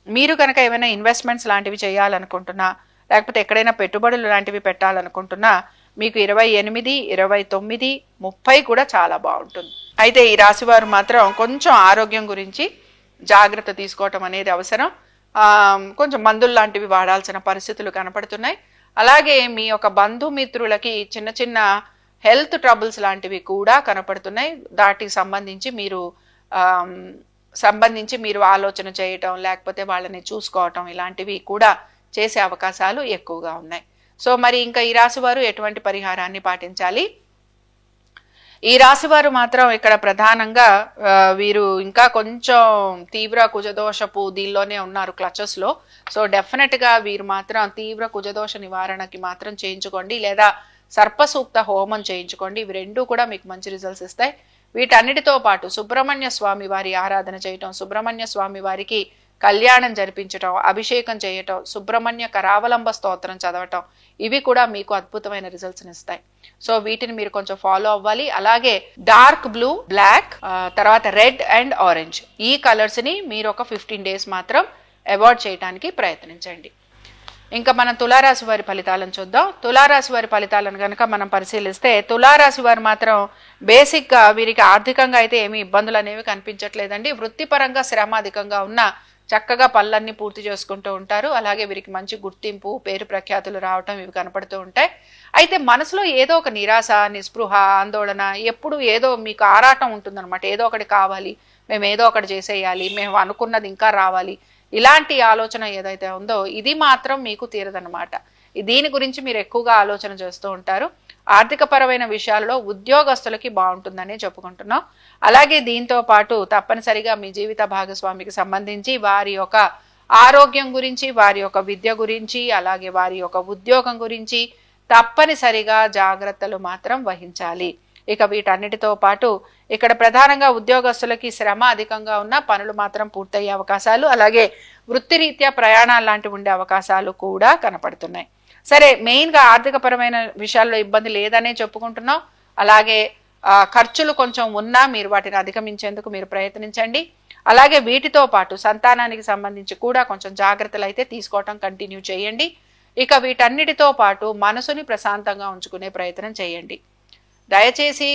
Speaker 1: మీరు కనుక ఏమైనా ఇన్వెస్ట్మెంట్స్ లాంటివి చేయాలనుకుంటున్నా, లేకపోతే ఎక్కడైనా పెట్టుబడులు లాంటివి పెట్టాలనుకుంటున్నా, మీకు 28, 29, 30 కూడా చాలా బాగుంటుంది. అయితే ఈ రాశి వారు మాత్రం కొంచెం ఆరోగ్యం గురించి జాగ్రత్త తీసుకోవటం అనేది అవసరం. కొంచెం మందులు లాంటివి వాడాల్సిన పరిస్థితులు కనపడుతున్నాయి. అలాగే మీ యొక్క బంధుమిత్రులకి చిన్న చిన్న హెల్త్ ట్రబుల్స్ లాంటివి కూడా కనపడుతున్నాయి. దాటికి సంబంధించి మీరు ఆలోచన చేయటం, లేకపోతే వాళ్ళని చూసుకోవటం, ఇలాంటివి కూడా చేసే అవకాశాలు ఎక్కువగా ఉన్నాయి. సో మరి ఇంకా ఈ రాశి వారు ఎటువంటి పరిహారాన్ని పాటించాలి? ఈ రాశి వారు మాత్రం ఇక్కడ ప్రధానంగా వీరు ఇంకా కొంచెం తీవ్ర కుజదోషపు దీనిలోనే ఉన్నారు, క్లచెస్ లో. సో డెఫినెట్ గా వీరు మాత్రం తీవ్ర కుజదోష నివారణకి మాత్రం చేయించుకోండి, లేదా సర్పసూక్త హోమం చేయించుకోండి. ఇవి రెండూ కూడా మీకు మంచి రిజల్ట్స్ ఇస్తాయి. వీటన్నిటితో పాటు సుబ్రహ్మణ్య స్వామి వారి ఆరాధన చేయటం, సుబ్రహ్మణ్య స్వామి వారికి కళ్యాణం జరిపించటం, అభిషేకం చేయటం, సుబ్రహ్మణ్య కరావలంబ స్తోత్రం చదవటం, ఇవి కూడా మీకు అద్భుతమైన రిజల్ట్స్ని ఇస్తాయి. సో వీటిని మీరు కొంచెం ఫాలో అవ్వాలి. అలాగే డార్క్ బ్లూ, బ్లాక్, తర్వాత రెడ్ అండ్ ఆరెంజ్, ఈ కలర్స్ ని మీరు ఒక 15 days మాత్రం అవాయిడ్ చేయడానికి ప్రయత్నించండి. ఇంకా మనం తులారాశి వారి ఫలితాలను చూద్దాం. తులారాశి వారి ఫలితాలను కనుక మనం పరిశీలిస్తే, తులారాశి వారు మాత్రం బేసిక్గా వీరికి ఆర్థికంగా అయితే ఏమీ ఇబ్బందులు అనేవి కనిపించట్లేదండి. వృత్తిపరంగా శ్రమ అధికంగా ఉన్న చక్కగా పనులన్నీ పూర్తి చేసుకుంటూ ఉంటారు. అలాగే వీరికి మంచి గుర్తింపు, పేరు ప్రఖ్యాతులు రావటం ఇవి కనపడుతూ ఉంటాయి. అయితే మనసులో ఏదో ఒక నిరాశ, నిస్పృహ, ఆందోళన, ఎప్పుడు ఏదో మీకు ఆరాటం ఉంటుందన్నమాట. ఏదో ఒకటి కావాలి, మేము ఏదో ఒకటి చేసేయాలి, మేము అనుకున్నది ఇంకా రావాలి, ఇలాంటి ఆలోచన ఏదైతే ఉందో ఇది మాత్రం మీకు తీరదన్నమాట. దీని గురించి మీరు ఎక్కువగా ఆలోచన చేస్తూ ఉంటారు. ఆర్థిక పరమైన విషయాల్లో ఉద్యోగస్తులకి బాగుంటుందనే చెప్పుకుంటున్నాం. అలాగే దీంతో పాటు తప్పనిసరిగా మీ జీవిత భాగస్వామికి సంబంధించి వారి యొక్క ఆరోగ్యం గురించి, వారి యొక్క విద్య గురించి, అలాగే వారి యొక్క ఉద్యోగం గురించి తప్పనిసరిగా జాగ్రత్తలు మాత్రం వహించాలి. ఇక వీటన్నిటితో పాటు ఇక్కడ ప్రధానంగా ఉద్యోగస్తులకి శ్రమ అధికంగా ఉన్న పనులు మాత్రం పూర్తయ్యే అవకాశాలు, అలాగే వృత్తిరీత్యా ప్రయాణాలు లాంటివి ఉండే అవకాశాలు కూడా కనపడుతున్నాయి. సరే, మెయిన్గా ఆర్థిక పరమైన విషయాల్లో ఇబ్బంది లేదనే చెప్పుకుంటున్నాం. అలాగే ఖర్చులు కొంచెం ఉన్నా మీరు వాటిని అధిగమించేందుకు మీరు ప్రయత్నించండి. అలాగే వీటితో పాటు సంతానానికి సంబంధించి కూడా కొంచెం జాగ్రత్తలు అయితే తీసుకోవటం కంటిన్యూ చేయండి. ఇక వీటన్నిటితో పాటు మనసుని ప్రశాంతంగా ఉంచుకునే ప్రయత్నం చేయండి. దయచేసి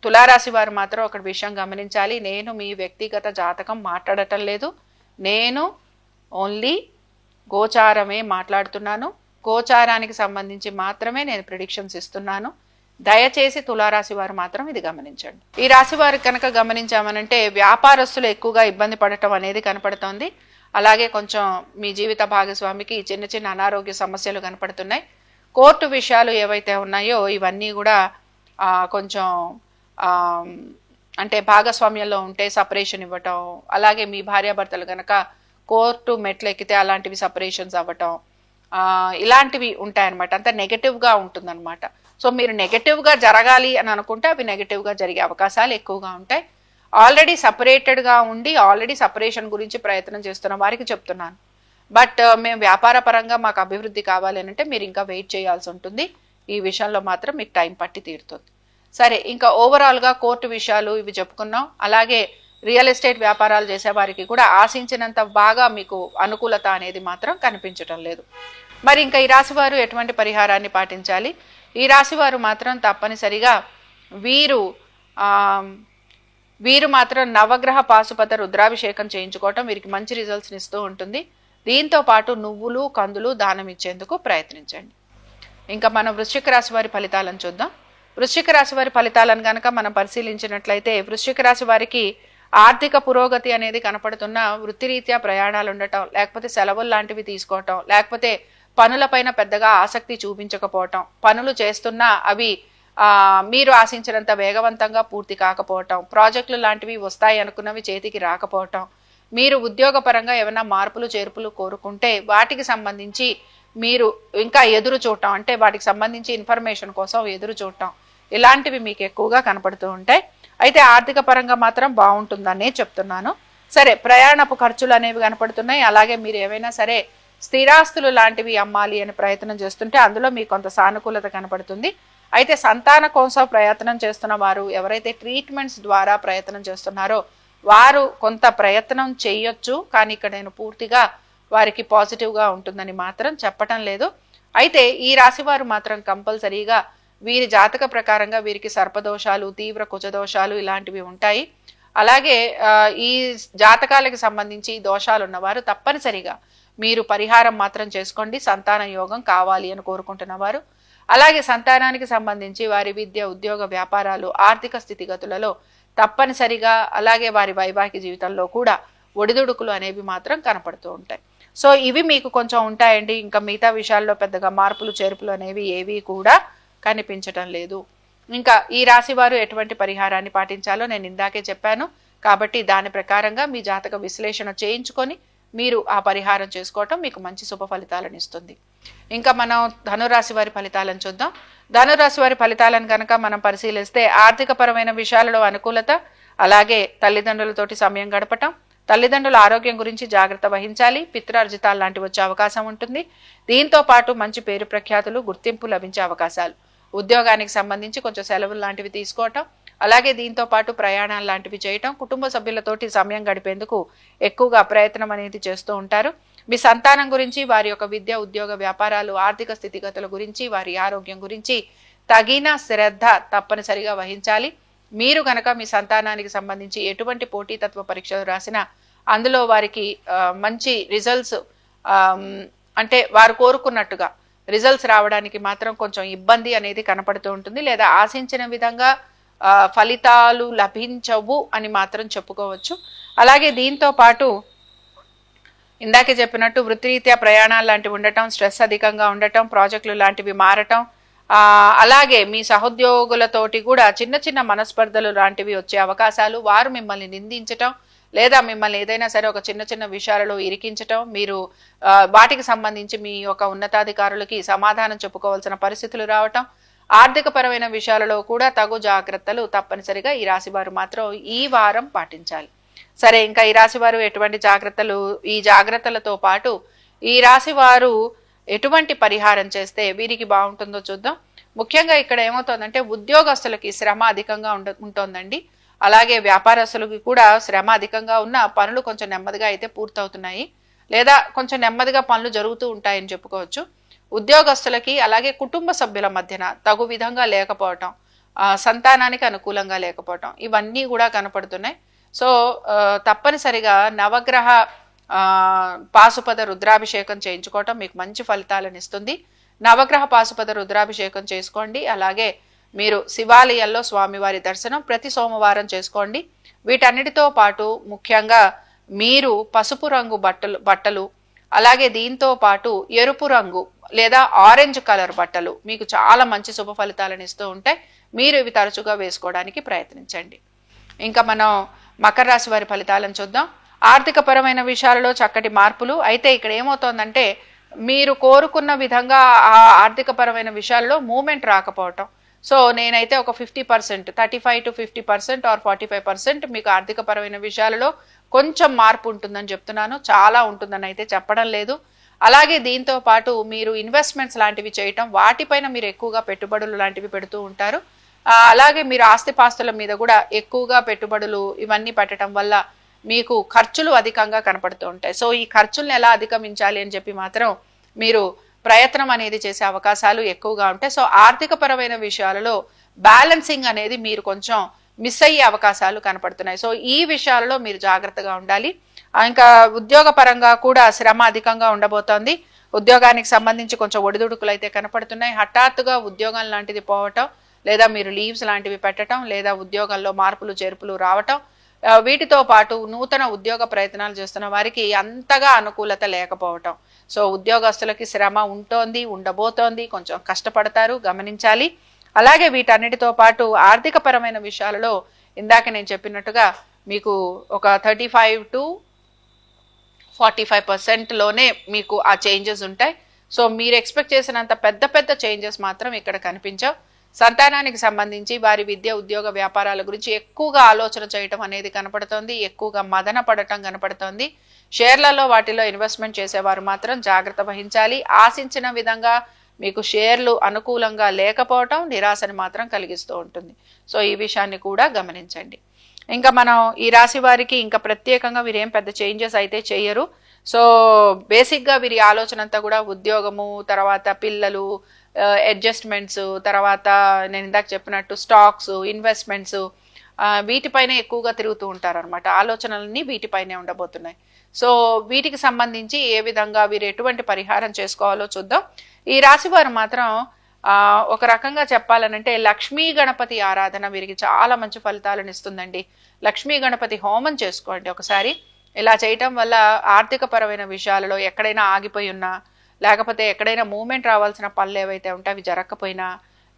Speaker 1: తులారాశి వారు మాత్రం ఒక విషయం గమనించాలి. నేను మీ వ్యక్తిగత జాతకం మాట్లాడటం లేదు, నేను ఓన్లీ గోచారమే మాట్లాడుతున్నాను. గోచారానికి సంబంధించి మాత్రమే నేను ప్రిడిక్షన్స్ ఇస్తున్నాను. దయచేసి తులారాశి వారు మాత్రం ఇది గమనించండి. ఈ రాశి వారు కనుక గమనించామనంటే వ్యాపారస్తులు ఎక్కువగా ఇబ్బంది పడటం అనేది కనపడుతోంది. అలాగే కొంచెం మీ జీవిత భాగస్వామికి చిన్న చిన్న అనారోగ్య సమస్యలు కనపడుతున్నాయి. కోర్టు విషయాలు ఏవైతే ఉన్నాయో ఇవన్నీ కూడా కొంచెం అంటే భాగస్వామ్యంలో ఉంటే సపరేషన్ ఇవ్వటం, అలాగే మీ భార్యాభర్తలు కనుక కోర్టు మెట్లు ఎక్కితే అలాంటివి సపరేషన్స్ అవ్వటం, ఇలాంటివి ఉంటాయన్నమాట. అంత నెగటివ్గా ఉంటుందన్నమాట. సో మీరు నెగటివ్గా జరగాలి అని అనుకుంటే అవి నెగటివ్గా జరిగే అవకాశాలు ఎక్కువగా ఉంటాయి. ఆల్రెడీ సపరేటెడ్గా ఉండి ఆల్రెడీ సపరేషన్ గురించి ప్రయత్నం చేస్తున్న వారికి చెప్తున్నాను. బట్ మేము వ్యాపార పరంగా మాకు అభివృద్ధి కావాలి అని అంటే మీరు ఇంకా వెయిట్ చేయాల్సి ఉంటుంది. ఈ విషయంలో మాత్రం మీకు టైం పట్టి తీరుతుంది. సరే, ఇంకా ఓవరాల్గా కోర్టు విషయాలు ఇవి చెప్పుకున్నాం. అలాగే రియల్ ఎస్టేట్ వ్యాపారాలు చేసే వారికి కూడా ఆశించినంత బాగా మీకు అనుకూలత అనేది మాత్రం కనిపించటం లేదు. మరి ఇంకా ఈ రాశి వారు ఎటువంటి పరిహారాన్ని పాటించాలి? ఈ రాశి వారు మాత్రం తప్పనిసరిగా వీరు మాత్రం నవగ్రహ పాశుపత రుద్రాభిషేకం చేయించుకోవటం వీరికి మంచి రిజల్ట్స్ని ఇస్తూ ఉంటుంది. దీంతో పాటు నువ్వులు, కందులు దానం ఇచ్చేందుకు ప్రయత్నించండి. ఇంకా మనం వృశ్చిక రాశి వారి ఫలితాలను చూద్దాం. వృశ్చిక రాశి వారి ఫలితాలను కనుక మనం పరిశీలించినట్లయితే వృశ్చిక రాశి వారికి ఆర్థిక పురోగతి అనేది కనపడుతున్న, వృత్తిరీత్యా ప్రయాణాలు ఉండటం, లేకపోతే సెలవులు లాంటివి తీసుకోవటం, లేకపోతే పనులపైన పెద్దగా ఆసక్తి చూపించకపోవటం, పనులు చేస్తున్నా అవి మీరు ఆశించినంత వేగవంతంగా పూర్తి కాకపోవటం, ప్రాజెక్టులు లాంటివి వస్తాయి అనుకున్నవి చేతికి రాకపోవటం, మీరు ఉద్యోగపరంగా ఏమైనా మార్పులు చేర్పులు కోరుకుంటే వాటికి సంబంధించి మీరు ఇంకా ఎదురు చూడటం, అంటే వాటికి సంబంధించి ఇన్ఫర్మేషన్ కోసం ఎదురు చూడటం, ఇలాంటివి మీకు ఎక్కువగా కనపడుతూ ఉంటాయి. అయితే ఆర్థిక పరంగా మాత్రం బాగుంటుందనే చెప్తున్నాను. సరే, ప్రయాణపు ఖర్చులు అనేవి కనపడుతున్నాయి. అలాగే మీరు ఏవైనా సరే స్థిరాస్తులు లాంటివి అమ్మాలి అని ప్రయత్నం చేస్తుంటే అందులో మీకు కొంత సానుకూలత కనపడుతుంది. అయితే సంతాన కోసం ప్రయత్నం చేస్తున్న వారు, ఎవరైతే ట్రీట్మెంట్స్ ద్వారా ప్రయత్నం చేస్తున్నారో వారు కొంత ప్రయత్నం చేయొచ్చు, కానీ ఇక్కడ నేను పూర్తిగా వారికి పాజిటివ్గా ఉంటుందని మాత్రం చెప్పటం లేదు. అయితే ఈ రాశి వారు మాత్రం కంపల్సరీగా వీరి జాతక ప్రకారంగా వీరికి సర్పదోషాలు, తీవ్ర కుజదోషాలు ఇలాంటివి ఉంటాయి. అలాగే ఈ జాతకాలకు సంబంధించి దోషాలు ఉన్నవారు తప్పనిసరిగా మీరు పరిహారం మాత్రం చేసుకోండి. సంతాన యోగం కావాలి అని కోరుకుంటున్నవారు, అలాగే సంతానానికి సంబంధించి వారి విద్య, ఉద్యోగ, వ్యాపారాలు, ఆర్థిక స్థితిగతులలో తప్పనిసరిగా, అలాగే వారి వైవాహిక జీవితంలో కూడా ఒడిదుడుకులు అనేవి మాత్రం కనపడుతూ ఉంటాయి. సో ఇవి మీకు కొంచెం ఉంటాయండి. ఇంకా మిగతా విషయాల్లో పెద్దగా మార్పులు చేర్పులు అనేవి ఏవి కూడా కనిపించటం లేదు. ఇంకా ఈ రాశి వారు ఎటువంటి పరిహారాన్ని పాటించాలో నేను ఇందాకే చెప్పాను. కాబట్టి దాని ప్రకారంగా మీ జాతక విశ్లేషణ చేయించుకొని మీరు ఆ పరిహారం చేసుకోవటం మీకు మంచి శుభ ఫలితాలను ఇస్తుంది. ఇంకా మనం ధనురాశి వారి ఫలితాలను చూద్దాం. ధనురాశి వారి ఫలితాలను కనుక మనం పరిశీలిస్తే ఆర్థిక పరమైన విషయాలలో అనుకూలత, అలాగే తల్లిదండ్రులతోటి సమయం గడపటం, తల్లిదండ్రుల ఆరోగ్యం గురించి జాగ్రత్త వహించాలి, పిత్రార్జితాలు లాంటివి వచ్చే అవకాశం ఉంటుంది. దీంతో పాటు మంచి పేరు ప్రఖ్యాతులు, గుర్తింపు లభించే అవకాశాలు, ఉద్యోగానికి సంబంధించి కొంచెం సెలవులు లాంటివి తీసుకోవటం, అలాగే దీంతో పాటు ప్రయాణాలు లాంటివి చేయటం, కుటుంబ సభ్యులతోటి సమయం గడిపేందుకు ఎక్కువగా ప్రయత్నం అనేది చేస్తూ ఉంటారు. మీ సంతానం గురించి, వారి యొక్క విద్య, ఉద్యోగ, వ్యాపారాలు, ఆర్థిక స్థితిగతుల గురించి, వారి ఆరోగ్యం గురించి తగిన శ్రద్ధ తప్పనిసరిగా వహించాలి. మీరు గనక మీ సంతానానికి సంబంధించి ఎటువంటి పోటీతత్వ పరీక్షలు రాసినా అందులో వారికి మంచి రిజల్ట్స్ అంటే వారు కోరుకున్నట్టుగా రిజల్ట్స్ రావడానికి మాత్రం కొంచెం ఇబ్బంది అనేది కనపడుతూ ఉంటుంది, లేదా ఆశించిన విధంగా ఫలితాలు లభించవు అని మాత్రం చెప్పుకోవచ్చు. అలాగే దీంతో పాటు ఇందాకే చెప్పినట్టు వృత్తిరీత్యా ప్రయాణాలు లాంటివి ఉండటం, స్ట్రెస్ అధికంగా ఉండటం, ప్రాజెక్టులు లాంటివి మారటం, అలాగే మీ సహోద్యోగులతోటి కూడా చిన్న చిన్న మనస్పర్ధలు లాంటివి వచ్చే అవకాశాలు, వారు మిమ్మల్ని నిందించటం లేదా మిమ్మల్ని ఏదైనా సరే ఒక చిన్న చిన్న విషయాలలో ఇరికించటం, మీరు వాటికి సంబంధించి మీ యొక్క ఉన్నతాధికారులకి సమాధానం చెప్పుకోవాల్సిన పరిస్థితులు రావటం, ఆర్థిక పరమైన విషయాలలో కూడా తగు జాగ్రత్తలు తప్పనిసరిగా ఈ రాశి వారు మాత్రం ఈ వారం పాటించాలి. సరే, ఇంకా ఈ రాశి వారు ఎటువంటి జాగ్రత్తలు, ఈ జాగ్రత్తలతో పాటు ఈ రాశి వారు ఎటువంటి పరిహారం చేస్తే వీరికి బాగుంటుందో చూద్దాం. ముఖ్యంగా ఇక్కడ ఏమవుతుందంటే ఉద్యోగస్తులకి శ్రమ అధికంగా ఉంటుందండి. అలాగే వ్యాపారస్తులకి కూడా శ్రమ అధికంగా ఉన్న పనులు కొంచెం నెమ్మదిగా అయితే పూర్తవుతున్నాయి, లేదా కొంచెం నెమ్మదిగా పనులు జరుగుతూ ఉంటాయని చెప్పుకోవచ్చు. ఉద్యోగస్తులకి అలాగే కుటుంబ సభ్యుల మధ్యన తగు విధంగా లేకపోవటం, సంతానానికి అనుకూలంగా లేకపోవటం, ఇవన్నీ కూడా కనపడుతున్నాయి. సో తప్పనిసరిగా నవగ్రహ పాశుపద రుద్రాభిషేకం చేయించుకోవటం మీకు మంచి ఫలితాలను ఇస్తుంది. నవగ్రహ పాశుపద రుద్రాభిషేకం చేసుకోండి. అలాగే మీరు శివాలయాల్లో స్వామివారి దర్శనం ప్రతి సోమవారం చేసుకోండి. వీటన్నిటితో పాటు ముఖ్యంగా మీరు పసుపు రంగు బట్టలు అలాగే దీంతో పాటు ఎరుపు రంగు లేదా ఆరెంజ్ కలర్ బట్టలు మీకు చాలా మంచి శుభ ఫలితాలను ఇస్తూ ఉంటాయి. మీరు ఇవి తరచుగా వేసుకోవడానికి ప్రయత్నించండి. ఇంకా మనం మకర రాశి వారి ఫలితాలను చూద్దాం. ఆర్థిక పరమైన విషయాలలో చక్కటి మార్పులు. అయితే ఇక్కడ ఏమవుతోందంటే మీరు కోరుకున్న విధంగా ఆ ఆర్థిక పరమైన విషయాల్లో మూమెంట్ రాకపోవటం. సో నేనైతే ఒక 50%, 35 to 50% ఆర్ 45% మీకు ఆర్థిక పరమైన విషయాలలో కొంచెం మార్పు ఉంటుందని చెప్తున్నాను. చాలా ఉంటుందని అయితే చెప్పడం లేదు. అలాగే దీంతో పాటు మీరు ఇన్వెస్ట్మెంట్స్ లాంటివి చేయటం, వాటిపైన మీరు ఎక్కువగా పెట్టుబడులు లాంటివి పెడుతూ ఉంటారు. అలాగే మీరు ఆస్తిపాస్తుల మీద కూడా ఎక్కువగా పెట్టుబడులు ఇవన్నీ పెట్టడం వల్ల మీకు ఖర్చులు అధికంగా కనపడుతూ ఉంటాయి. సో ఈ ఖర్చుల్ని ఎలా అధిగమించాలి అని చెప్పి మాత్రం మీరు ప్రయత్నం అనేది చేసే అవకాశాలు ఎక్కువగా ఉంటాయి. సో ఆర్థిక పరమైన విషయాలలో బ్యాలెన్సింగ్ అనేది మీరు కొంచెం మిస్ అయ్యే అవకాశాలు కనపడుతున్నాయి. సో ఈ విషయాలలో మీరు జాగ్రత్తగా ఉండాలి. ఇంకా ఉద్యోగ పరంగా కూడా శ్రమ అధికంగా ఉండబోతోంది. ఉద్యోగానికి సంబంధించి కొంచెం ఒడిదుడుకులు అయితే కనపడుతున్నాయి. హఠాత్తుగా ఉద్యోగం లాంటిది పోవటం, లేదా మీరు లీవ్స్ లాంటివి పెట్టడం, లేదా ఉద్యోగంలో మార్పులు చేర్పులు రావటం, వీటితో పాటు నూతన ఉద్యోగ ప్రయత్నాలు చేస్తున్న వారికి అంతగా అనుకూలత లేకపోవటం. సో ఉద్యోగస్తులకి శ్రమ ఉండబోతోంది, కొంచెం కష్టపడతారు, గమనించాలి. అలాగే వీటన్నిటితో పాటు ఆర్థిక పరమైన విషయాలలో ఇందాక నేను చెప్పినట్టుగా మీకు ఒక 35 to 45% లోనే మీకు ఆ చేంజెస్ ఉంటాయి. సో మీరు ఎక్స్పెక్ట్ చేసినంత పెద్ద పెద్ద చేంజెస్ మాత్రం ఇక్కడ కనిపించవు. సంతానానికి సంబంధించి వారి విద్య, ఉద్యోగ, వ్యాపారాల గురించి ఎక్కువగా ఆలోచన చేయటం అనేది కనపడుతోంది. ఎక్కువగా మదన పడటం కనపడుతోంది. షేర్లలో వాటిలో ఇన్వెస్ట్మెంట్ చేసేవారు మాత్రం జాగ్రత్త వహించాలి. ఆశించిన విధంగా మీకు షేర్లు అనుకూలంగా లేకపోవటం నిరాశని మాత్రం కలిగిస్తూ ఉంటుంది. సో ఈ విషయాన్ని కూడా గమనించండి. ఇంకా మనం ఈ రాశి వారికి ఇంకా ప్రత్యేకంగా వీరేం పెద్ద చేంజెస్ అయితే చేయరు. సో బేసిక్గా వీరి ఆలోచన అంతా కూడా ఉద్యోగము, తర్వాత పిల్లలు, అడ్జస్ట్మెంట్స్, తర్వాత నేను ఇందాక చెప్పినట్టు స్టాక్స్, ఇన్వెస్ట్మెంట్స్, వీటిపైనే ఎక్కువగా తిరుగుతూ ఉంటారు అనమాట. ఆలోచనలన్నీ వీటిపైనే ఉండబోతున్నాయి. సో వీటికి సంబంధించి ఏ విధంగా వీరు ఎటువంటి పరిహారం చేసుకోవాలో చూద్దాం. ఈ రాశి వారు మాత్రం ఒక రకంగా చెప్పాలనంటే లక్ష్మీ గణపతి ఆరాధన వీరికి చాలా మంచి ఫలితాలను ఇస్తుందండి. లక్ష్మీ గణపతి హోమం చేసుకోండి ఒకసారి. ఇలా చేయటం వల్ల ఆర్థిక పరమైన విషయాలలో ఎక్కడైనా ఆగిపోయి ఉన్నా, లేకపోతే ఎక్కడైనా మూమెంట్ రావాల్సిన పనులు ఏవైతే ఉంటే అవి జరగకపోయినా,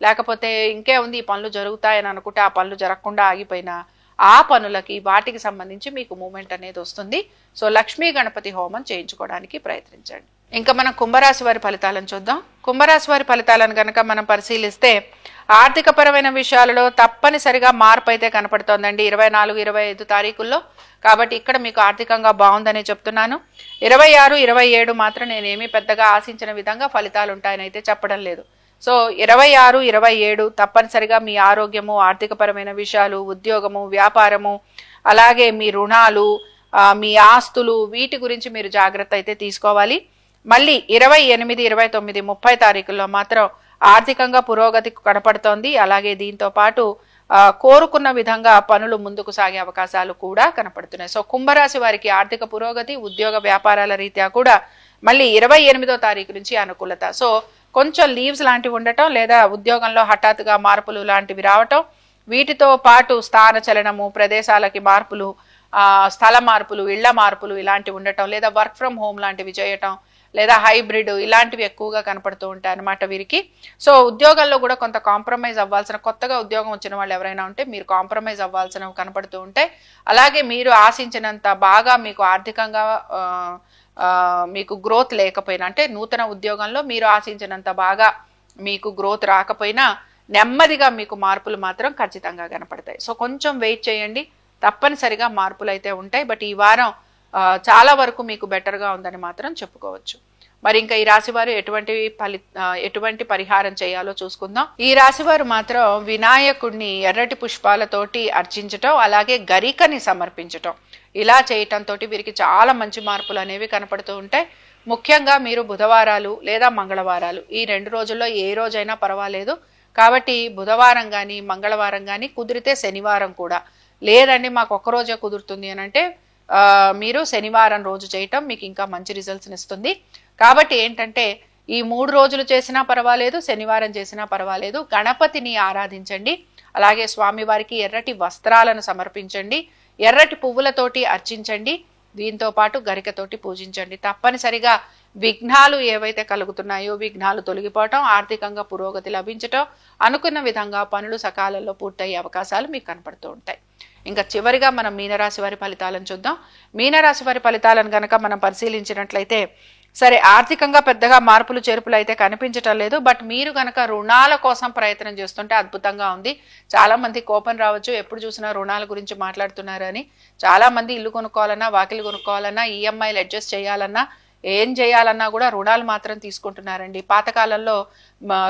Speaker 1: లేకపోతే ఇంకే ఉంది ఈ పనులు జరుగుతాయని అనుకుంటే ఆ పనులు జరగకుండా ఆగిపోయినా, ఆ పనులకి వాటికి సంబంధించి మీకు మూమెంట్ అనేది వస్తుంది. సో లక్ష్మీ గణపతి హోమం చేయించుకోవడానికి ప్రయత్నించండి. ఇంకా మనం కుంభరాశి వారి ఫలితాలను చూద్దాం. కుంభరాశి వారి ఫలితాలను కనుక మనం పరిశీలిస్తే ఆర్థిక పరమైన విషయాలలో తప్పనిసరిగా మార్పు అయితే కనపడుతోందండి 24, 25 తారీఖుల్లో. కాబట్టి ఇక్కడ మీకు ఆర్థికంగా బాగుందని చెప్తున్నాను. 26, 27 మాత్రం నేనేమీ పెద్దగా ఆశించిన విధంగా ఫలితాలు ఉంటాయని అయితే చెప్పడం లేదు. సో 26, 27 తప్పనిసరిగా మీ ఆరోగ్యము, ఆర్థిక పరమైన విషయాలు, ఉద్యోగము, వ్యాపారము, అలాగే మీ రుణాలు, మీ ఆస్తులు, వీటి గురించి మీరు జాగ్రత్త అయితే తీసుకోవాలి. మళ్ళీ 28, 29, 30 తారీఖుల్లో మాత్రం ఆర్థికంగా పురోగతి కనపడుతోంది. అలాగే దీంతో పాటు కోరుకున్న విధంగా పనులు ముందుకు సాగే అవకాశాలు కూడా కనపడుతున్నాయి. సో కుంభరాశి వారికి ఆర్థిక పురోగతి, ఉద్యోగ వ్యాపారాల రీత్యా కూడా మళ్ళీ 28వ తారీఖు నుంచి అనుకూలత. సో కొంచెం లీవ్స్ లాంటివి ఉండటం లేదా ఉద్యోగంలో హఠాత్తుగా మార్పులు లాంటివి రావటం, వీటితో పాటు స్థాన చలనము, ప్రదేశాలకి మార్పులు, స్థల మార్పులు, ఇళ్ల మార్పులు ఇలాంటివి ఉండటం, లేదా వర్క్ ఫ్రమ్ హోమ్ లాంటివి చేయటం, లేదా హైబ్రిడ్ ఇలాంటివి ఎక్కువగా కనపడుతూ ఉంటాయి అన్నమాట వీరికి. సో ఉద్యోగాల్లో కూడా కొంత కాంప్రమైజ్ అవ్వాల్సిన, కొత్తగా ఉద్యోగం వచ్చిన వాళ్ళు ఎవరైనా ఉంటే మీరు కాంప్రమైజ్ అవ్వాల్సినవి కనపడుతూ ఉంటాయి. అలాగే మీరు ఆశించినంత బాగా మీకు ఆర్థికంగా మీకు గ్రోత్ లేకపోయినా, అంటే నూతన ఉద్యోగంలో మీరు ఆశించినంత బాగా మీకు గ్రోత్ రాకపోయినా నెమ్మదిగా మీకు మార్పులు మాత్రం ఖచ్చితంగా కనపడతాయి. సో కొంచెం వెయిట్ చేయండి, తప్పనిసరిగా మార్పులు అయితే ఉంటాయి. బట్ ఈ వారం చాలా వరకు మీకు బెటర్గా ఉందని మాత్రం చెప్పుకోవచ్చు. మరి ఇంకా ఈ రాశివారు ఎటువంటి పరిహారం చేయాలో చూసుకుందాం. ఈ రాశివారు మాత్రం వినాయకుడిని ఎర్రటి పుష్పాలతోటి అర్చించటం, అలాగే గరికని సమర్పించటం, ఇలా చేయటంతో వీరికి చాలా మంచి మార్పులు అనేవి కనపడుతూ ఉంటాయి. ముఖ్యంగా మీరు బుధవారాలు లేదా మంగళవారాలు ఈ 2 రోజుల్లో ఏ రోజైనా పర్వాలేదు. కాబట్టి బుధవారం కానీ మంగళవారం కానీ, కుదిరితే శనివారం కూడా, లేదండి మాకు ఒక్కరోజే కుదురుతుంది అని అంటే మీరు శనివారం రోజు చేయటం మీకు ఇంకా మంచి రిజల్ట్స్ ఇస్తుంది. కాబట్టి ఏంటంటే ఈ 3 రోజులు చేసినా పర్వాలేదు, శనివారం చేసినా పర్వాలేదు, గణపతిని ఆరాధించండి. అలాగే స్వామివారికి ఎర్రటి వస్త్రాలను సమర్పించండి, ఎర్రటి పువ్వులతోటి అర్చించండి, దీంతో పాటు గరికతోటి పూజించండి. తప్పనిసరిగా విఘ్నాలు ఏవైతే కలుగుతున్నాయో విఘ్నాలు తొలగిపోవటం, ఆర్థికంగా పురోగతి లభించటం, అనుకున్న విధంగా పనులు సకాలంలో పూర్తయ్యే అవకాశాలు మీకు కనపడుతూ ఉంటాయి. ఇంకా చివరిగా మనం మీనరాశి వారి ఫలితాలను చూద్దాం. మీనరాశి వారి ఫలితాలను కనుక మనం పరిశీలించినట్లయితే, సరే ఆర్థికంగా పెద్దగా మార్పులు చేర్పులు అయితే కనిపించటం లేదు. బట్ మీరు కనుక రుణాల కోసం ప్రయత్నం చేస్తుంటే అద్భుతంగా ఉంది. చాలా మంది కోపం రావచ్చు, ఎప్పుడు చూసినా రుణాల గురించి మాట్లాడుతున్నారు అని. చాలా మంది ఇల్లు కొనుక్కోవాలన్నా, వాకిలు కొనుక్కోవాలన్నా, ఈఎంఐలు అడ్జస్ట్ చేయాలన్నా, ఏం చేయాలన్నా కూడా రుణాలు మాత్రం తీసుకుంటున్నారండి. పాతకాలంలో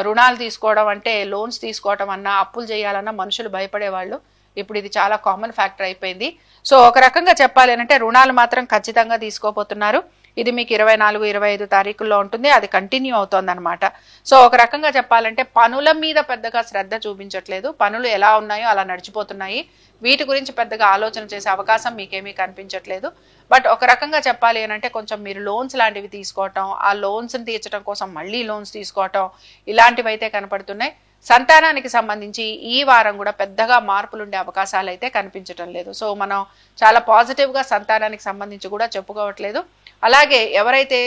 Speaker 1: రుణాలు తీసుకోవడం అంటే లోన్స్ తీసుకోవడం అన్నా, అప్పులు చేయాలన్నా మనుషులు భయపడేవాళ్ళు. ఇప్పుడు ఇది చాలా కామన్ ఫ్యాక్టర్ అయిపోయింది. సో ఒక రకంగా చెప్పాలి అంటే రుణాలు మాత్రం ఖచ్చితంగా తీసుకోబోతున్నారు. ఇది మీకు 24, 25 తారీఖుల్లో ఉంటుంది, అది కంటిన్యూ అవుతోంది అనమాట. సో ఒక రకంగా చెప్పాలంటే పనుల మీద పెద్దగా శ్రద్ధ చూపించట్లేదు, పనులు ఎలా ఉన్నాయో అలా నడిచిపోతున్నాయి. వీటి గురించి పెద్దగా ఆలోచన చేసే అవకాశం మీకేమీ కనిపించట్లేదు. బట్ ఒక రకంగా చెప్పాలి అంటే కొంచెం మీరు లోన్స్ లాంటివి తీసుకోవటం, ఆ లోన్స్ని తీర్చడం కోసం మళ్ళీ లోన్స్ తీసుకోవటం, ఇలాంటివి అయితే కనపడుతున్నాయి. సంతానానికి సంబంధించి ఈ వారం కూడా పెద్దగా మార్పులు ఉండే అవకాశాలు అయితే కనిపించటం లేదు. సో మనం చాలా పాజిటివ్గా సంతానానికి సంబంధించి కూడా చెప్పుకోవట్లేదు. అలాగే ఎవరైతే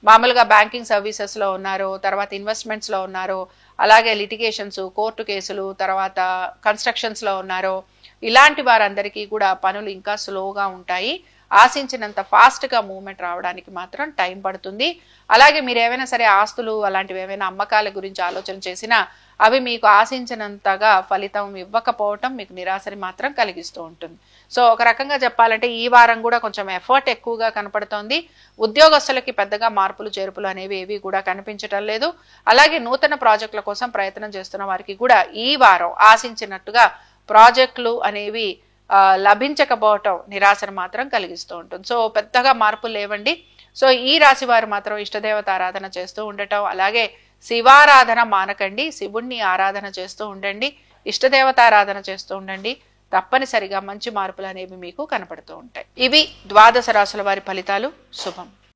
Speaker 1: మామూలుగా బ్యాంకింగ్ సర్వీసెస్లో ఉన్నారో, తర్వాత ఇన్వెస్ట్మెంట్స్లో ఉన్నారో, అలాగే లిటిగేషన్స్, కోర్టు కేసులు, తర్వాత కన్స్ట్రక్షన్స్లో ఉన్నారో, ఇలాంటి వారందరికీ కూడా పనులు ఇంకా స్లోగా ఉంటాయి. ఆశించినంత ఫాస్ట్గా మూవ్మెంట్ రావడానికి మాత్రం టైం పడుతుంది. అలాగే మీరు ఏవైనా సరే ఆస్తులు అలాంటివి ఏవైనా అమ్మకాల గురించి ఆలోచన చేసినా అవి మీకు ఆశించినంతగా ఫలితం ఇవ్వకపోవటం మీకు నిరాశని మాత్రం కలిగిస్తూ ఉంటుంది. సో ఒక రకంగా చెప్పాలంటే ఈ వారం కూడా కొంచెం ఎఫర్ట్ ఎక్కువగా కనపడుతోంది. ఉద్యోగస్తులకి పెద్దగా మార్పులు చేర్పులు అనేవి ఏవి కూడా కనిపించటం లేదు. అలాగే నూతన ప్రాజెక్టుల కోసం ప్రయత్నం చేస్తున్న వారికి కూడా ఈ వారం ఆశించినట్టుగా ప్రాజెక్టులు అనేవి లభించకపోవటం నిరాశను మాత్రం కలిగిస్తూ ఉంటుంది. సో పెద్దగా మార్పులు లేవండి. సో ఈ రాశి వారు మాత్రం ఇష్టదేవత ఆరాధన చేస్తూ ఉండటం, అలాగే శివారాధన మానకండి, శివుణ్ణి ఆరాధన చేస్తూ ఉండండి, ఇష్టదేవత ఆరాధన చేస్తూ ఉండండి. తప్పనిసరిగా మంచి మార్పులు అనేవి మీకు కనపడుతూ ఉంటాయి. ఇవి 12 రాశుల వారి ఫలితాలు. శుభం.